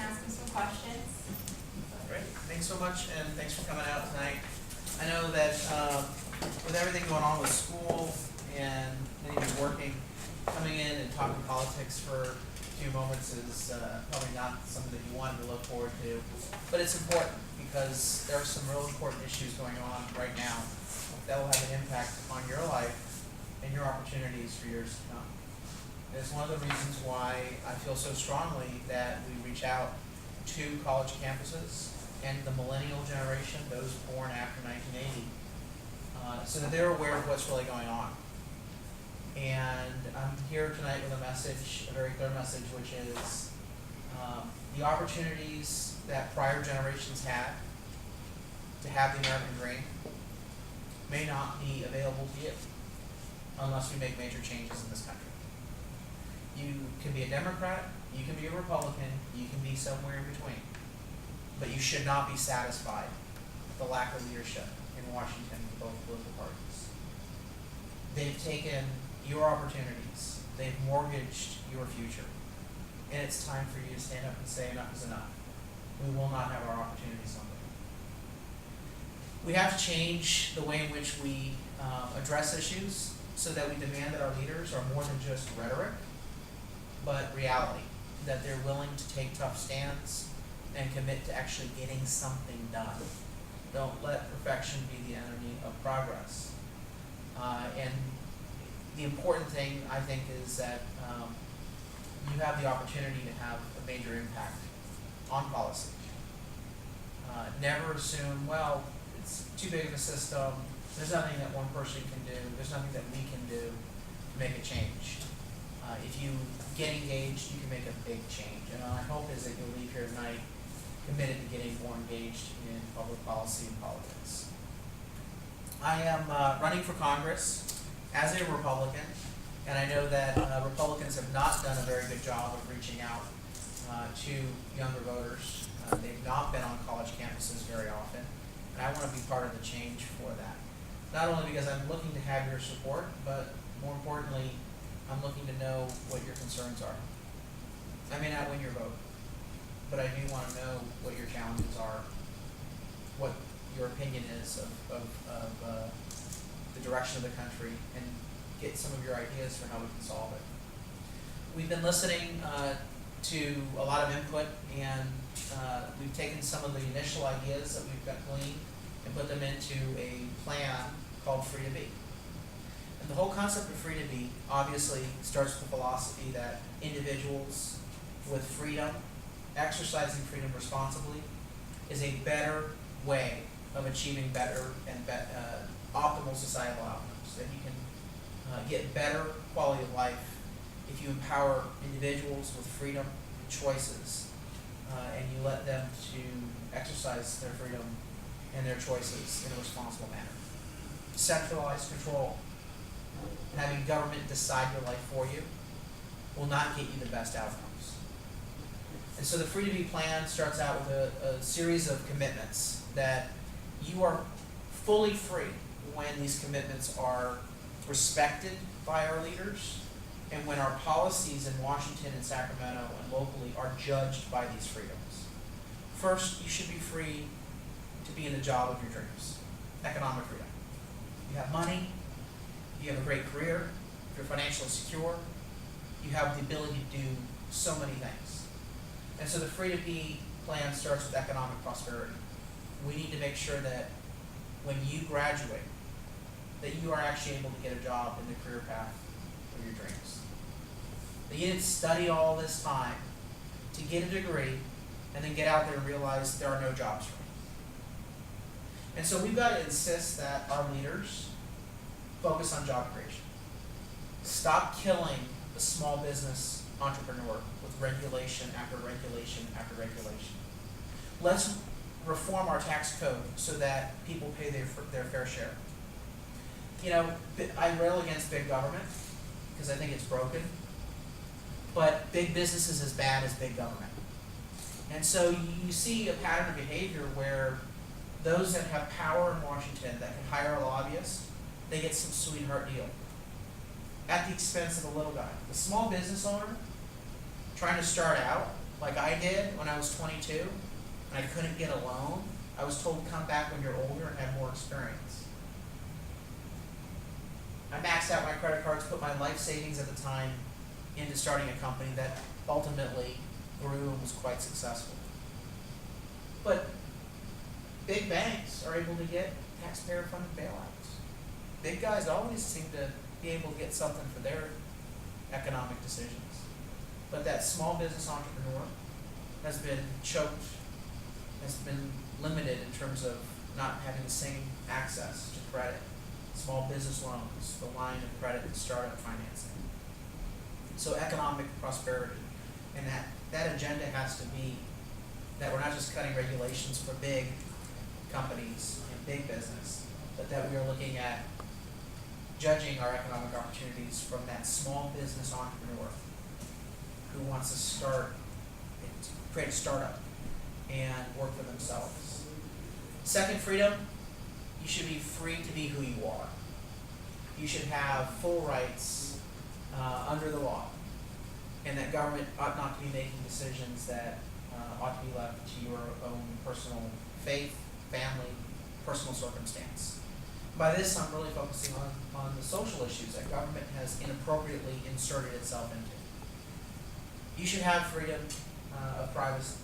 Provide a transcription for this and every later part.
ask him some questions. Great, thanks so much, and thanks for coming out tonight. I know that with everything going on with school and many of you working, coming in and talking politics for a few moments is probably not something that you wanted to look forward to, but it's important because there are some real important issues going on right now that will have an impact on your life and your opportunities for years to come. It's one of the reasons why I feel so strongly that we reach out to college campuses and the millennial generation, those born after 1980, so that they're aware of what's really going on. And I'm here tonight with a message, a very clear message, which is the opportunities that prior generations had to have the American dream may not be available to you unless we make major changes in this country. You can be a Democrat, you can be a Republican, you can be somewhere in between. But you should not be satisfied with the lack of leadership in Washington for both political parties. They've taken your opportunities, they've mortgaged your future, and it's time for you to stand up and say enough is enough. We will not have our opportunities someday. We have to change the way in which we address issues so that we demand that our leaders are more than just rhetoric, but reality, that they're willing to take tough stands and commit to actually getting something done. Don't let perfection be the enemy of progress. And the important thing, I think, is that you have the opportunity to have a major impact on policy. Never assume, well, it's too big of a system, there's nothing that one person can do, there's nothing that we can do to make a change. If you get engaged, you can make a big change. And my hope is that you'll leave here tonight committed to getting more engaged in public policy and politics. I am running for Congress as a Republican, and I know that Republicans have not done a very good job of reaching out to younger voters. They've not been on college campuses very often, and I want to be part of the change for that. Not only because I'm looking to have your support, but more importantly, I'm looking to know what your concerns are. I may not win your vote, but I do want to know what your challenges are, what your opinion is of the direction of the country, and get some of your ideas for how we can solve it. We've been listening to a lot of input, and we've taken some of the initial ideas that we've got gleaned and put them into a plan called Free to Be. And the whole concept of free to be obviously starts with the philosophy that individuals with freedom, exercising freedom responsibly, is a better way of achieving better and optimal societal outcomes. That you can get better quality of life if you empower individuals with freedom and choices, and you let them to exercise their freedom and their choices in a responsible manner. Centralized control, having government decide your life for you, will not get you the best outcomes. And so the Free to Be plan starts out with a series of commitments that you are fully free when these commitments are respected by our leaders and when our policies in Washington and Sacramento and locally are judged by these freedoms. First, you should be free to be in the job of your dreams. Economic freedom. You have money, you have a great career, you're financially secure, you have the ability to do so many things. And so the Free to Be plan starts with economic prosperity. We need to make sure that when you graduate, that you are actually able to get a job in the career path of your dreams. That you didn't study all this time to get a degree and then get out there and realize there are no jobs for you. And so we've got to insist that our leaders focus on job creation. Stop killing the small business entrepreneur with regulation after regulation after regulation. Let's reform our tax code so that people pay their fair share. You know, I rail against big government because I think it's broken, but big business is as bad as big government. And so you see a pattern of behavior where those that have power in Washington that can hire a lobbyist, they get some sweetheart deal at the expense of the little guy. The small business owner trying to start out like I did when I was 22 and I couldn't get a loan, I was told to come back when you're older and have more experience. I maxed out my credit cards, put my life savings at the time into starting a company that ultimately grew and was quite successful. But big banks are able to get taxpayer-funded bailouts. Big guys always seem to be able to get something for their economic decisions. But that small business entrepreneur has been choked, has been limited in terms of not having the same access to credit, small business loans, the line of credit, and startup financing. So economic prosperity, and that agenda has to be that we're not just cutting regulations for big companies and big business, but that we are looking at judging our economic opportunities from that small business entrepreneur who wants to create a startup and work for themselves. Second freedom, you should be free to be who you are. You should have full rights under the law, and that government ought not to be making decisions that ought to be left to your own personal faith, family, personal circumstance. By this, I'm really focusing on the social issues that government has inappropriately inserted itself into. You should have freedom of privacy.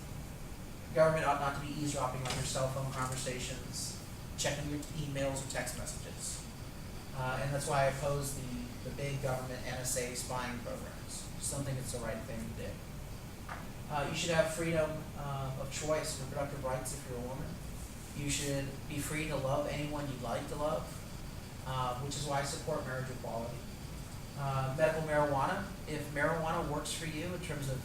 Government ought not to be eavesdropping on your cell phone conversations, checking your emails or text messages. And that's why I oppose the big government NSA spying programs. Just don't think it's the right thing to do. You should have freedom of choice, reproductive rights if you're a woman. You should be free to love anyone you'd like to love, which is why I support marriage equality. Medical marijuana, if marijuana works for you in terms of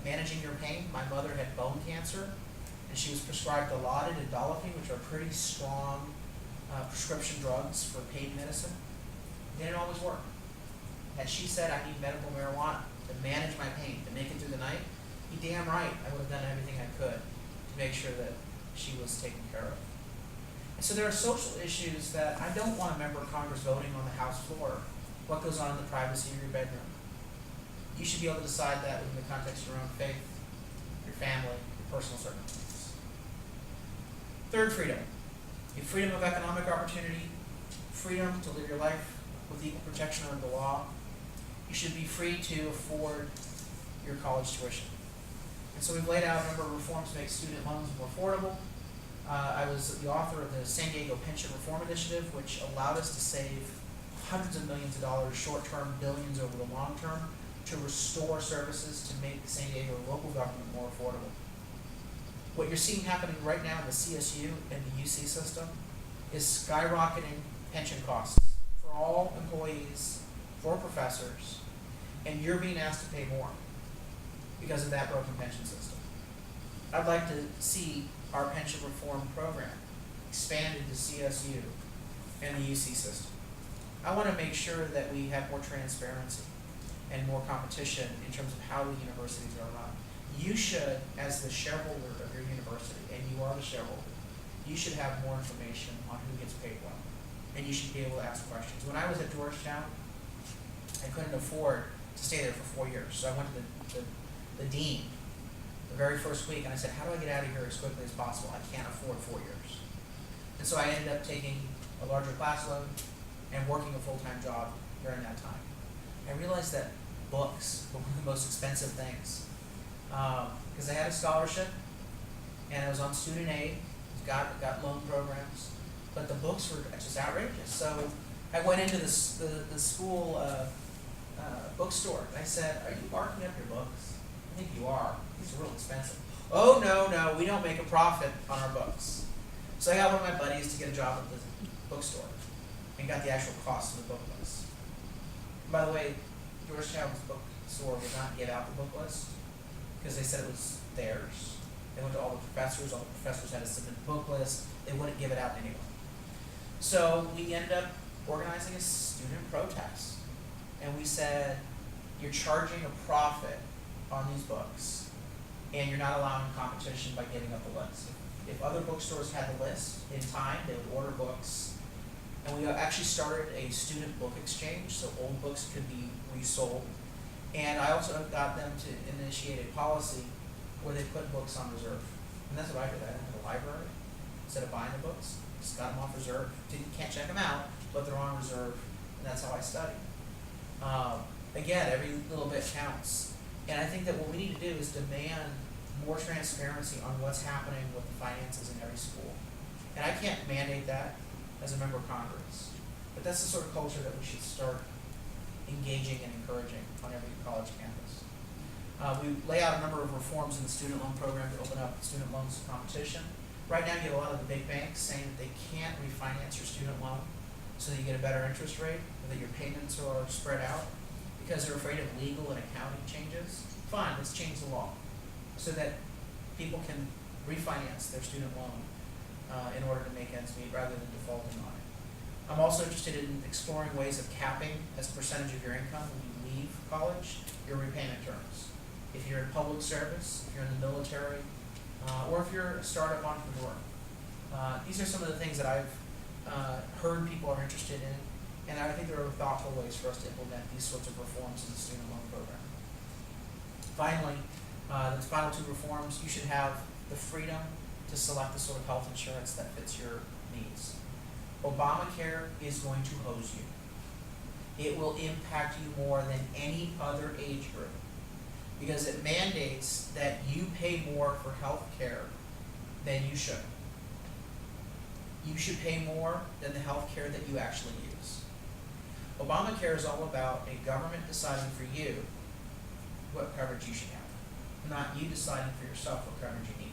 managing your pain. My mother had bone cancer, and she was prescribed Dilaudid and Dolophine, which are pretty strong prescription drugs for pain medicine. They didn't always work. Had she said, I need medical marijuana to manage my pain, to make it through the night, you damn right I would have done everything I could to make sure that she was taken care of. And so there are social issues that I don't want a member of Congress voting on the House floor what goes on in the privacy of your bedroom. You should be able to decide that within the context of your own faith, your family, your personal circumstances. Third freedom, your freedom of economic opportunity, freedom to live your life with equal protection under the law. You should be free to afford your college tuition. And so we've laid out a number of reforms to make student loans more affordable. I was the author of the San Diego Pension Reform Initiative, which allowed us to save hundreds of millions of dollars, short-term, billions over the long term, to restore services to make the San Diego local government more affordable. What you're seeing happening right now in the CSU and the UC system is skyrocketing pension costs for all employees, for professors, and you're being asked to pay more because of that broken pension system. I'd like to see our pension reform program expanded to CSU and the UC system. I want to make sure that we have more transparency and more competition in terms of how the universities are run. You should, as the shareholder of your university, and you are the shareholder, you should have more information on who gets paid what, and you should be able to ask questions. When I was at Georgetown, I couldn't afford to stay there for 4 years, so I went to the dean the very first week, and I said, how do I get out of here as quickly as possible? I can't afford 4 years. And so I ended up taking a larger class load and working a full-time job during that time. I realized that books were one of the most expensive things because I had a scholarship and I was on student aid, got loan programs, but the books were just outrageous. So I went into the school bookstore and I said, are you marking up your books? I think you are. These are real expensive. Oh, no, we don't make a profit on our books. So I got one of my buddies to get a job at the bookstore and got the actual cost of the book list. By the way, Georgetown's bookstore would not give out the book list because they said it was theirs. They went to all the professors had to submit the book list, they wouldn't give it out anyway. So we ended up organizing a student protest. And we said, you're charging a profit on these books, and you're not allowing competition by giving up the list. If other bookstores had the list in time, they would order books. And we actually started a student book exchange, so old books could be resold. And I also got them to initiate a policy where they put books on reserve. And that's what I did. I went to the library, instead of buying the books, just got them off reserve. Can't check them out, but they're on reserve, and that's how I study. Again, every little bit counts. And I think that what we need to do is demand more transparency on what's happening with the finances in every school. And I can't mandate that as a member of Congress, but that's the sort of culture that we should start engaging and encouraging on every college campus. We lay out a number of reforms in the student loan program to open up student loans competition. Right now, you get a lot of the big banks saying that they can't refinance your student loan so that you get a better interest rate, or that your payments are spread out, because they're afraid of legal and accounting changes. Fine, let's change the law so that people can refinance their student loan in order to make ends meet rather than defaulting on it. I'm also interested in exploring ways of capping as a percentage of your income when you leave college your repayment terms. If you're in public service, if you're in the military, or if you're a startup entrepreneur. These are some of the things that I've heard people are interested in, and I think there are thoughtful ways for us to implement these sorts of reforms in the student loan program. Finally, the final two reforms, you should have the freedom to select the sort of health insurance that fits your needs. Obamacare is going to hose you. It will impact you more than any other age group because it mandates that you pay more for health care than you should. You should pay more than the health care that you actually use. Obamacare is all about a government deciding for you what coverage you should have, not you deciding for yourself what coverage you need.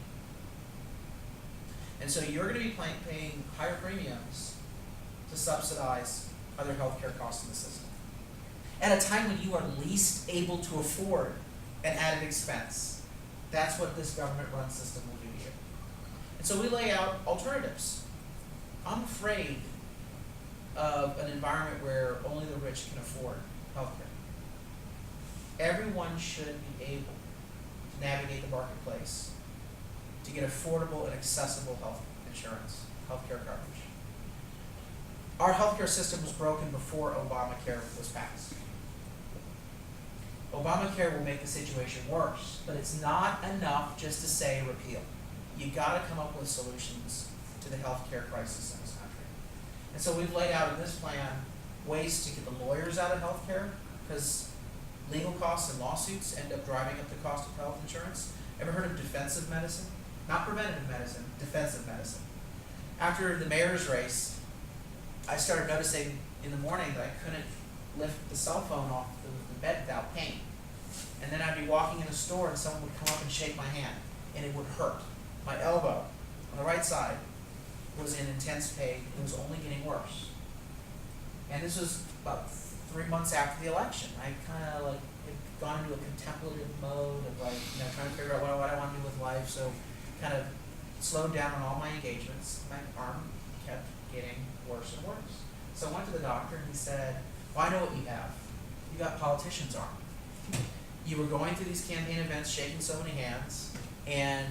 And so you're going to be paying higher premiums to subsidize other healthcare costs in the system at a time when you are least able to afford an added expense. That's what this government-run system will do to you. And so we lay out alternatives. I'm afraid of an environment where only the rich can afford healthcare. Everyone should be able to navigate the marketplace to get affordable and accessible health insurance, healthcare coverage. Our healthcare system was broken before Obamacare was passed. Obamacare will make the situation worse, but it's not enough just to say repeal. You got to come up with solutions to the healthcare crisis in this country. And so we've laid out in this plan ways to get the lawyers out of healthcare, because legal costs and lawsuits end up driving up the cost of health insurance. Ever heard of defensive medicine? Not preventative medicine, defensive medicine. After the mayor's race, I started noticing in the morning that I couldn't lift the cell phone off the bed without pain. And then I'd be walking in a store and someone would come up and shake my hand, and it would hurt. My elbow on the right side was in intense pain. It was only getting worse. And this was about 3 months after the election. I kind of had gone into a contemplative mode of trying to figure out what I want to do with life. So kind of slowed down on all my engagements. My arm kept getting worse and worse. So I went to the doctor and he said, well, I know what you have. You got politician's arm. You were going through these campaign events, shaking so many hands, and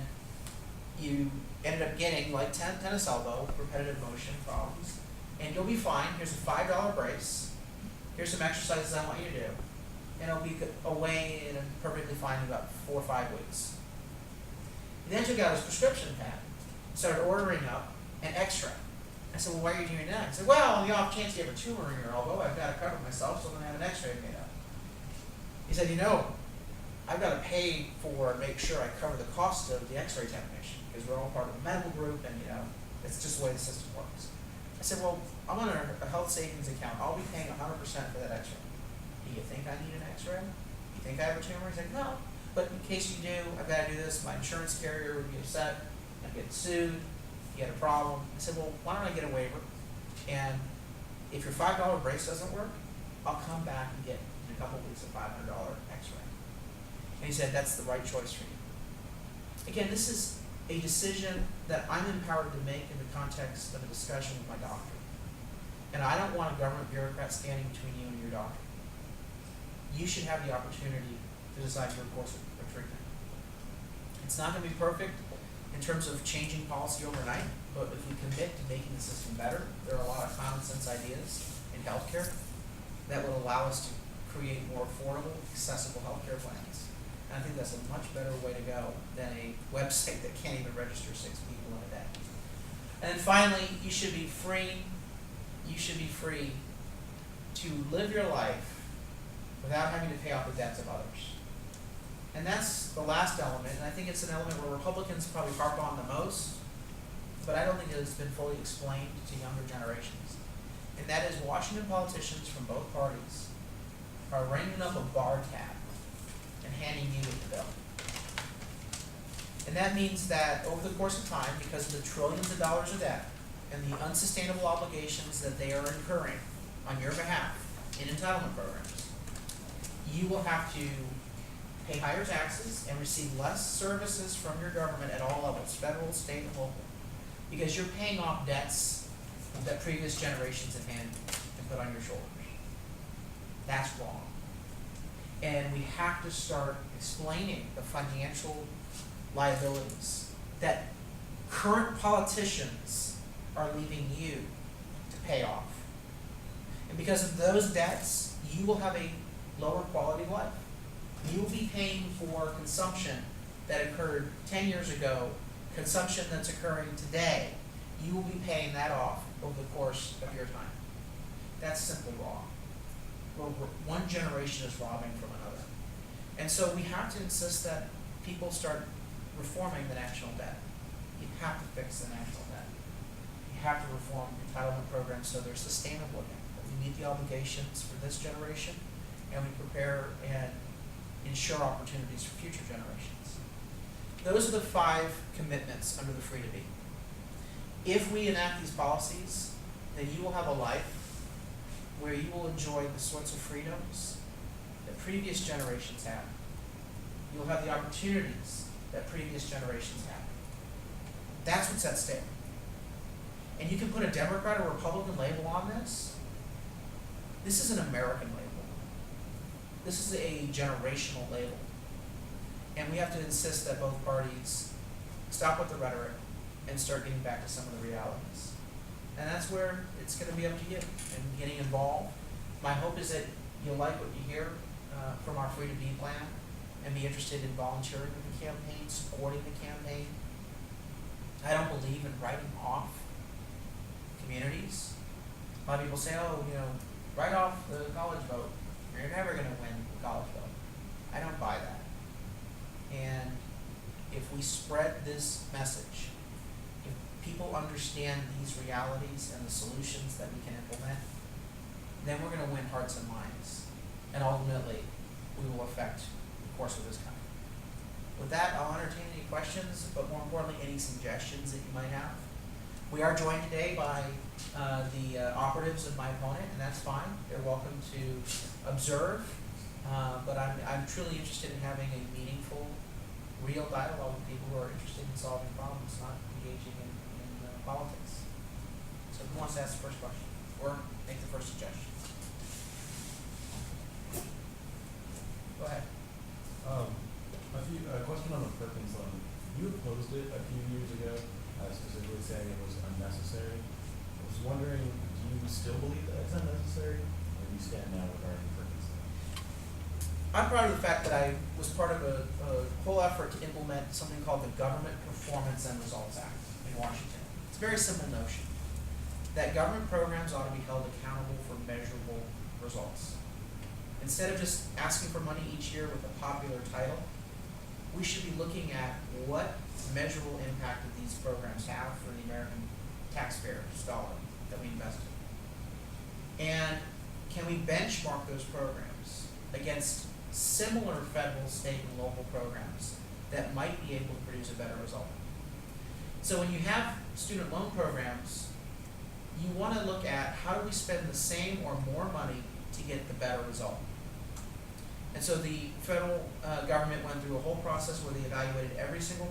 you ended up getting tennis elbow, repetitive motion problems, and you'll be fine. Here's a $5 brace. Here's some exercises I want you to do, and it'll be away and perfectly fine in about 4 or 5 weeks. He then took out his prescription pad, started ordering up an X-ray. I said, well, why are you doing that? He said, well, on the off chance you have a tumor in your elbow, I've got to cover myself, so I'm going to have an X-ray made up. He said, I've got to pay for and make sure I cover the cost of the X-ray technician, because we're all part of a medical group, and it's just the way the system works. I said, well, I'm on a health savings account. I'll be paying 100% for that X-ray. Do you think I need an X-ray? Do you think I have a tumor? He's like, no. But in case you do, I've got to do this. My insurance carrier would be upset. I'd get sued. You had a problem. I said, well, why don't I get a waiver? And if your $5 brace doesn't work, I'll come back and get in a couple of weeks a $500 X-ray. And he said, that's the right choice for you. Again, this is a decision that I'm empowered to make in the context of a discussion with my doctor. And I don't want a government bureaucrat standing between you and your doctor. You should have the opportunity to decide your course of treatment. It's not going to be perfect in terms of changing policy overnight, but if we commit to making the system better, there are a lot of common sense ideas in healthcare that will allow us to create more affordable, accessible healthcare plans. And I think that's a much better way to go than a website that can't even register 6 people in a day. And then finally, you should be free to live your life without having to pay off the debts of others. And that's the last element, and I think it's an element where Republicans probably harp on the most, but I don't think it has been fully explained to younger generations. And that is Washington politicians from both parties are ringing up a bar tab and handing you the bill. And that means that over the course of time, because of the trillions of dollars of debt and the unsustainable obligations that they are incurring on your behalf in entitlement programs, you will have to pay higher taxes and receive less services from your government at all levels, federal, state, and local, because you're paying off debts that previous generations have handed and put on your shoulders. That's wrong. And we have to start explaining the financial liabilities that current politicians are leaving you to pay off. And because of those debts, you will have a lower quality of life. You will be paying for consumption that occurred 10 years ago, consumption that's occurring today. You will be paying that off over the course of your time. That's simply wrong. One generation is robbing from another. And so we have to insist that people start reforming the national debt. You have to fix the national debt. You have to reform entitlement programs so they're sustainable again. That we meet the obligations for this generation, and we prepare and ensure opportunities for future generations. Those are the 5 commitments under the Free to Be. If we enact these policies, then you will have a life where you will enjoy the sorts of freedoms that previous generations had. You'll have the opportunities that previous generations had. That's what's at stake. And you can put a Democrat or Republican label on this. This is an American label. This is a generational label. And we have to insist that both parties stop with the rhetoric and start getting back to some of the realities. And that's where it's going to be up to you and getting involved. My hope is that you'll like what you hear from our Free to Be plan and be interested in volunteering in the campaign, supporting the campaign. I don't believe in writing off communities. A lot of people say, oh, write off the college vote. You're never going to win the college vote. I don't buy that. And if we spread this message, if people understand these realities and the solutions that we can implement, then we're going to win hearts and minds. And ultimately, we will affect the course of this country. With that, I'll entertain any questions, but more importantly, any suggestions that you might have. We are joined today by the operatives of my opponent, and that's fine. They're welcome to observe, but I'm truly interested in having a meaningful, real dialogue with people who are interested in solving problems, not engaging in politics. So who wants to ask the first question or make the first suggestion? Go ahead. A question on the Perkins loan. You opposed it a few years ago, specifically saying it was unnecessary. I was wondering, do you still believe that it's unnecessary? Where do you stand now regarding Perkins loan? I'm proud of the fact that I was part of a whole effort to implement something called the Government Performance and Results Act in Washington. It's a very simple notion that government programs ought to be held accountable for measurable results. Instead of just asking for money each year with a popular title, we should be looking at what measurable impact that these programs have for the American taxpayer's dollar that we invest in. And can we benchmark those programs against similar federal, state, and local programs that might be able to produce a better result? So when you have student loan programs, you want to look at how do we spend the same or more money to get the better result. And so the federal government went through a whole process where they evaluated every single